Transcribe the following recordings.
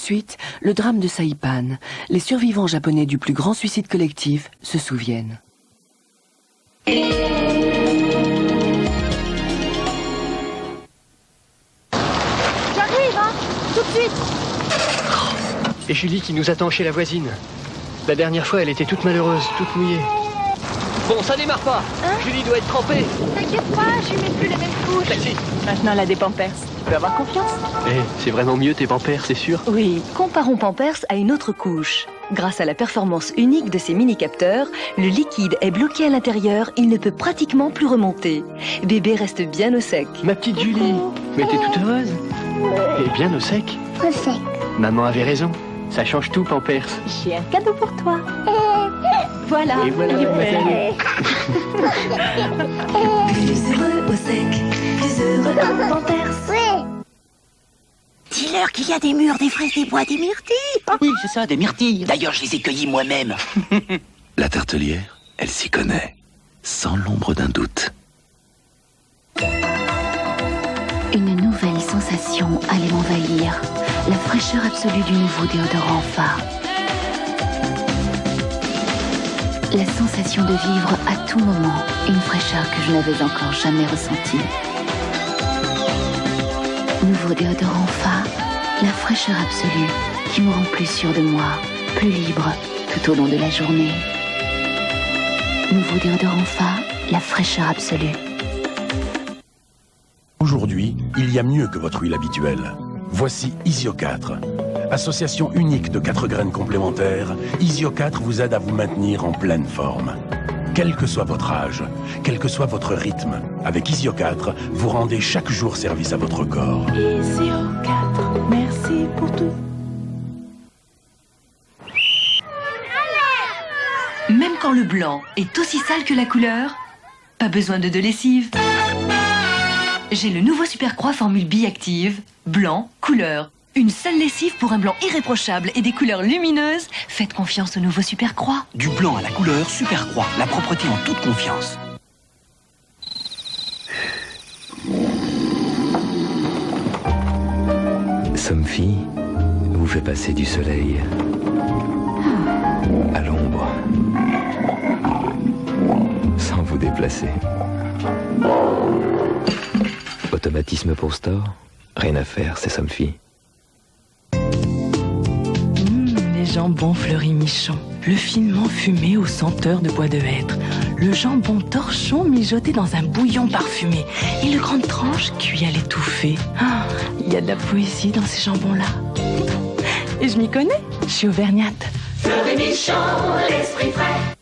suite le drame de Saipan. Les survivants japonais du plus grand suicide collectif se souviennent. J'arrive, hein, tout de suite. Et Julie qui nous attend chez la voisine. La dernière fois, elle était toute malheureuse, toute mouillée. Bon, ça démarre pas. Hein? Julie doit être trempée. T'inquiète pas, je lui mets plus les mêmes couches. Taxi. Maintenant, elle a des Pampers. Tu peux avoir confiance. C'est vraiment mieux tes Pampers, c'est sûr. Oui, comparons Pampers à une autre couche. Grâce à la performance unique de ces mini-capteurs, le liquide est bloqué à l'intérieur, il ne peut pratiquement plus remonter. Bébé reste bien au sec. Ma petite Julie, mais t'es toute heureuse. Et bien au sec. Au sec. Maman avait raison. Ça change tout, Pampers. J'ai un cadeau pour toi. Voilà. Et voilà, mademoiselle. Plus heureux au sec, plus heureux en Pampers. Oui. Dis-leur qu'il y a des mûres, des fraises, des bois, des myrtilles. Oui, c'est ça, des myrtilles. D'ailleurs, je les ai cueillis moi-même. La tartelière, elle s'y connaît, sans l'ombre d'un doute. Une nouvelle sensation allait m'envahir. La fraîcheur absolue du nouveau déodorant Fa. La sensation de vivre à tout moment une fraîcheur que je n'avais encore jamais ressentie. Nouveau déodorant Fa, la fraîcheur absolue qui me rend plus sûre de moi, plus libre tout au long de la journée. Nouveau déodorant Fa, la fraîcheur absolue. Aujourd'hui, il y a mieux que votre huile habituelle. Voici Isio 4. Association unique de 4 graines complémentaires, Isio 4 vous aide à vous maintenir en pleine forme. Quel que soit votre âge, quel que soit votre rythme, avec Isio 4, vous rendez chaque jour service à votre corps. Isio 4, merci pour tout. Même quand le blanc est aussi sale que la couleur, pas besoin de lessive. J'ai le nouveau Super Croix formule biactive, blanc, couleur. Une seule lessive pour un blanc irréprochable et des couleurs lumineuses. Faites confiance au nouveau Super Croix. Du blanc à la couleur, Super Croix. La propreté en toute confiance. Somfy vous fait passer du soleil à l'ombre, sans vous déplacer. Automatisme pour store, rien à faire, c'est Somfy. Les jambons fleuris-michons, le finement fumé aux senteurs de bois de hêtre, le jambon torchon mijoté dans un bouillon parfumé et le grande tranche cuit à l'étouffée. Ah, il y a de la poésie dans ces jambons-là. Et je m'y connais, je suis auvergnate. Fleuris-michon, l'esprit frais.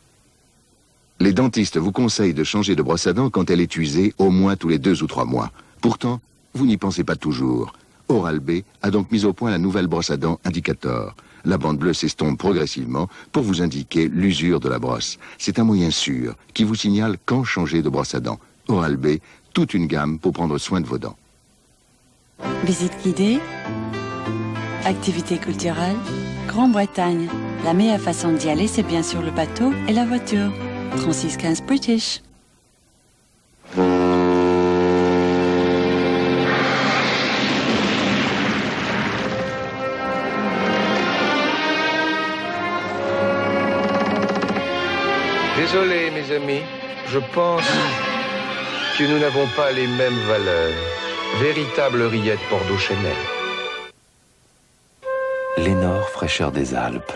Les dentistes vous conseillent de changer de brosse à dents quand elle est usée au moins tous les 2 ou 3 mois. Pourtant, vous n'y pensez pas toujours. Oral-B a donc mis au point la nouvelle brosse à dents Indicator. La bande bleue s'estompe progressivement pour vous indiquer l'usure de la brosse. C'est un moyen sûr qui vous signale quand changer de brosse à dents. Oral-B, toute une gamme pour prendre soin de vos dents. Visite guidée, activité culturelle, Grande-Bretagne. La meilleure façon d'y aller, c'est bien sûr le bateau et la voiture. 3615 British. Désolé, mes amis, je pense que nous n'avons pas les mêmes valeurs. Véritable rillette Bordeaux-Chanel. Lénore, fraîcheur des Alpes.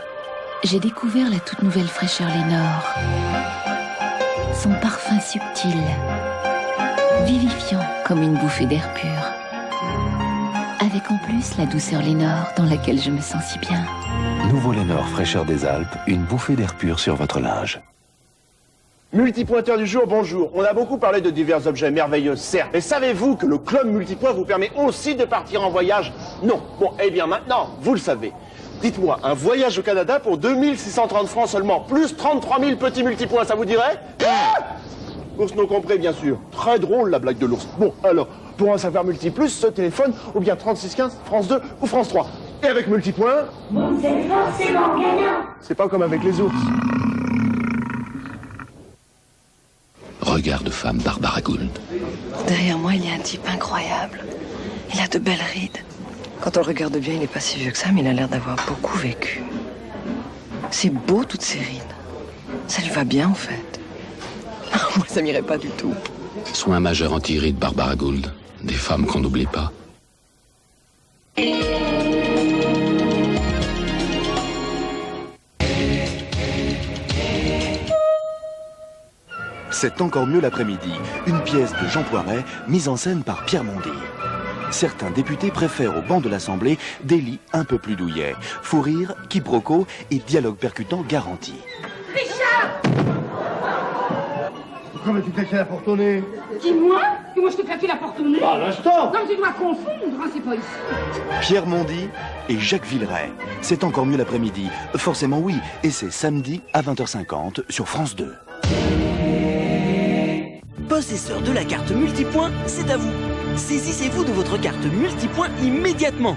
J'ai découvert la toute nouvelle fraîcheur Lénore. Son parfum subtil, vivifiant comme une bouffée d'air pur. Avec en plus la douceur Lénore dans laquelle je me sens si bien. Nouveau Lénore, fraîcheur des Alpes, une bouffée d'air pur sur votre linge. Multipointeur du jour, bonjour. On a beaucoup parlé de divers objets merveilleux, certes. Mais savez-vous que le club multipoint vous permet aussi de partir en voyage? Non. Bon, eh bien maintenant, vous le savez. Dites-moi, un voyage au Canada pour 2630 francs seulement, plus 33 000 petits multipoints, ça vous dirait? Ours non compris, bien sûr. Très drôle, la blague de l'ours. Bon, alors, pour un savoir multiplus, ce téléphone, ou bien 3615, France 2 ou France 3. Et avec multipoint... Vous êtes forcément gagnant. C'est pas comme avec les ours. Regard de femme Barbara Gould. Derrière moi, il y a un type incroyable. Il a de belles rides, Quand on le regarde bien, il n'est pas si vieux que ça, mais il a l'air d'avoir beaucoup vécu. C'est beau, toutes ces rides. Ça lui va bien, en fait. Moi, ça m'irait pas du tout. Soins majeurs anti-rides Barbara Gould. Des femmes qu'on n'oublie pas. C'est encore mieux l'après-midi, une pièce de Jean Poiret, mise en scène par Pierre Mondy. Certains députés préfèrent au banc de l'Assemblée des lits un peu plus douillets. Fou rire, quiproquo et dialogue percutant garanti. Richard! Pourquoi m'as-tu claqué la porte au nez? Dis-moi que moi je t'ai claqué la porte au nez. À l'instant! Non, tu dois confondre, hein, c'est pas ici. Pierre Mondy et Jacques Villeray. C'est encore mieux l'après-midi. Forcément oui, et c'est samedi à 20h50 sur France 2. Possesseur de la carte multipoint, c'est à vous. Saisissez-vous de votre carte multipoint immédiatement.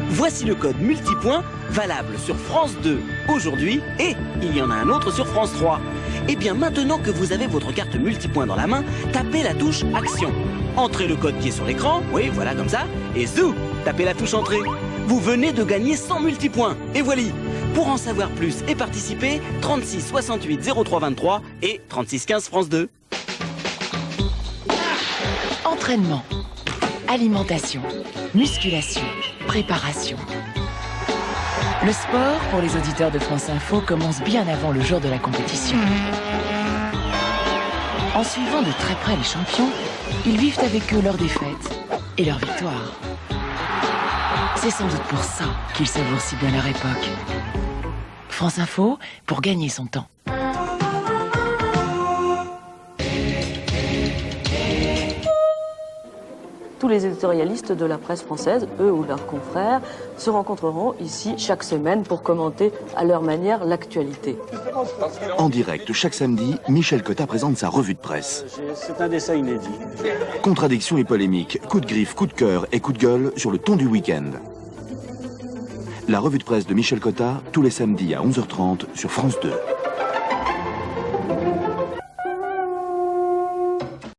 Voici le code multipoint valable sur France 2 aujourd'hui et il y en a un autre sur France 3. Et bien maintenant que vous avez votre carte multipoint dans la main, tapez la touche Action. Entrez le code qui est sur l'écran, oui voilà comme ça, et zou, tapez la touche Entrée. Vous venez de gagner 100 multipoints, et voilà. Pour en savoir plus et participer, 36 68 03 23 et 36 15 France 2. Entraînement, alimentation, musculation, préparation. Le sport, pour les auditeurs de France Info, commence bien avant le jour de la compétition. En suivant de très près les champions, ils vivent avec eux leurs défaites et leurs victoires. C'est sans doute pour ça qu'ils savourent si bien leur époque. France Info, pour gagner son temps. Tous les éditorialistes de la presse française, eux ou leurs confrères, se rencontreront ici chaque semaine pour commenter à leur manière l'actualité. En direct, chaque samedi, Michel Cotta présente sa revue de presse. C'est un dessin inédit. Contradictions et polémiques, coups de griffe, coups de cœur et coups de gueule sur le ton du week-end. La revue de presse de Michel Cotta, tous les samedis à 11h30 sur France 2.